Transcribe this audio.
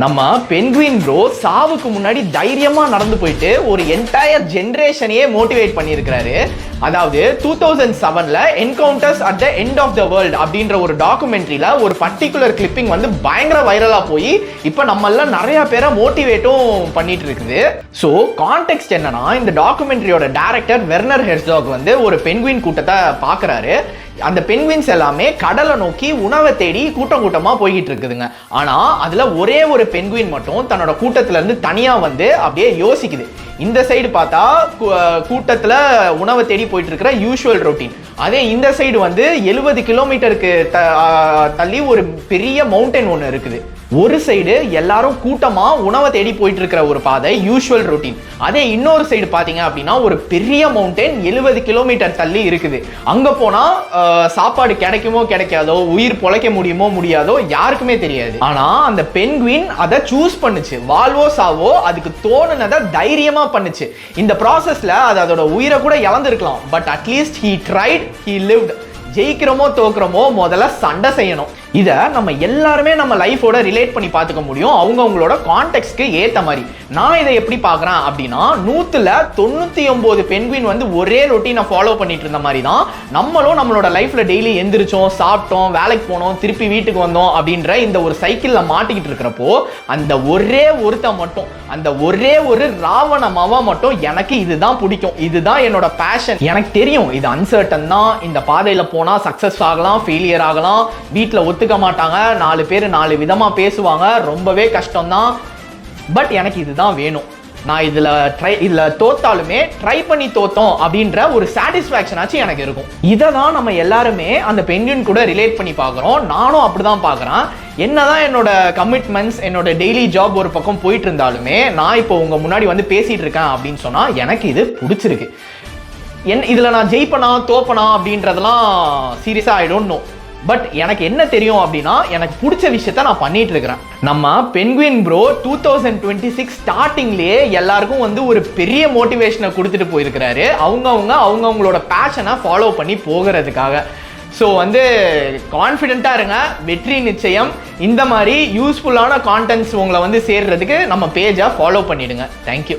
நம்ம penguin bro சாவுக்கு முன்னாடி தைரியமா நடந்து போயிட்டு ஒரு என்டையர் ஜெனரேஷனையே மோட்டிவேட் பண்ணியிருக்கிறாரு. அதாவது 2007ல encounters at the end of the world அப்படின்ற ஒரு டாக்குமெண்ட்ரியில ஒரு பர்டிகுலர் கிளிப்பிங் வந்து பயங்கர வைரலா போய் இப்போ நம்மள நிறைய பேரை மோட்டிவேட்டும் பண்ணிட்டு இருக்குது. ஸோ கான்டெக்ஸ்ட் என்னன்னா, இந்த டாக்குமெண்ட்ரியோட டைரக்டர் வெர்னர் ஹெர்சாக் வந்து ஒரு பென்குயின் கூட்டத்தை பார்க்குறாரு. அந்த பென்குயின்ஸ் எல்லாமே கடலை நோக்கி உணவை தேடி கூட்டமா போய்கிட்டு இருக்குதுங்க. ஆனா அதுல ஒரே ஒரு பென்குயின் மட்டும் தன்னோட கூட்டத்துல இருந்து தனியா வந்து அப்படியே யோசிக்குது. இந்த சைடு பார்த்தா கூட்டத்துல உணவை தேடி போயிட்டு இருக்கிற யூஷுவல் ரொட்டீன், அதே இந்த சைடு வந்து 70 கிலோமீட்டருக்கு தள்ளி ஒரு பெரிய மவுண்டன் ஒன்று இருக்குது. ஒரு சைடு எல்லாரும் கூட்டமா உணவை தேடி போயிட்டு இருக்கிற ஒரு பாதை யூஷுவல் ரொட்டீன், அதே இன்னொரு சைடு பாத்தீங்க அப்படின்னா ஒரு பெரிய மவுண்டன் 70 கிலோமீட்டர் தள்ளி இருக்குது. அங்க போனா சாப்பாடு கிடைக்குமோ கிடைக்காதோ, உயிர் பொழைக்க முடியுமோ முடியாதோ யாருக்குமே தெரியாது. ஆனா அந்த பென்குயின் அதை சூஸ் பண்ணுச்சு. வாழ்வோ சாவோ அதுக்கு தோணுனதை தைரியமா பண்ணுச்சு. இந்த ப்ராசஸ்ல அது அதோட உயிரை கூட இழந்திருக்கலாம். But at least he tried, he lived. ஜெயிக்கிறோமோ தோக்குறோமோ முதல்ல சண்டை செய்யணும். இதை நம்ம எல்லாருமே நம்ம லைஃபோட ரிலேட் பண்ணி பார்த்துக்க முடியும், அவங்கவுங்களோட கான்டெக்ட்க்கு ஏற்ற மாதிரி. நான் இதை எப்படி பார்க்குறேன் அப்படின்னா, 199 பென்குயின் வந்து ஒரே ரொட்டீனை ஃபாலோ பண்ணிட்டு இருந்த மாதிரி தான் நம்மளும் நம்மளோட லைஃப்ல டெய்லி எந்திரிச்சோம், சாப்பிட்டோம், வேலைக்கு போனோம், திருப்பி வீட்டுக்கு வந்தோம் அப்படின்ற இந்த ஒரு சைக்கிளில் மாட்டிக்கிட்டு இருக்கிறப்போ, அந்த ஒரே ஒருத்த மட்டும், அந்த ஒரே ஒரு ராவணமாவா மட்டும் எனக்கு இதுதான் பிடிக்கும், இதுதான் என்னோட பேஷன். எனக்கு தெரியும் இது அன்சர்டன் தான், இந்த பாதையில் போனால் சக்ஸஸ் ஆகலாம், ஃபெயிலியர் ஆகலாம், வீட்டில் ஒத்துக்க மாட்டாங்க, 4 பேர் 4 விதமா பேசுவாங்க, ரொம்பவே கஷ்டம் தான். பட் எனக்கு இதுதான் வேணும். நான் இதுல தோத்தாலுமே ட்ரை பண்ணி தோத்தோம் அப்படின்ற ஒரு சாட்டிஸ்ஃபேக்ஷன் ஆச்சு எனக்கு இருக்கும். இதை தான் நம்ம எல்லாருமே அந்த பென்குயின் கூட ரிலேட் பண்ணி பார்க்குறோம். நானும் அப்படிதான் பார்க்குறேன். என்னதான் என்னோட கமிட்மெண்ட்ஸ், என்னோட டெய்லி ஜாப் ஒரு பக்கம் போயிட்டு இருந்தாலுமே, நான் இப்போ உங்க முன்னாடி வந்து பேசிட்டு இருக்கேன் அப்படின்னு சொன்னா எனக்கு இது பிடிச்சிருக்கு. இதுல நான் ஜெயிப்பனா தோப்பனா அப்படின்றதெல்லாம் சீரியஸா ஐ டோன்ட் நோ. பட் எனக்கு என்ன தெரியும் அப்படின்னா, எனக்கு பிடிச்ச விஷயத்த நான் பண்ணிட்டு இருக்கிறேன். நம்ம பென்குயின் ப்ரோ 2026 ஸ்டார்டிங்லேயே எல்லாருக்கும் வந்து ஒரு பெரிய மோட்டிவேஷனை கொடுத்துட்டு போயிருக்கிறாரு, அவங்கவுங்களோட பேஷனை ஃபாலோ பண்ணி போகிறதுக்காக. ஸோ வந்து கான்ஃபிடென்ட்டாக இருங்க, வெற்றி நிச்சயம். இந்த மாதிரி யூஸ்ஃபுல்லான கான்டென்ட்ஸ் உங்களை வந்து சேர்றதுக்கு நம்ம பேஜை ஃபாலோ பண்ணிடுங்க. தேங்க்யூ.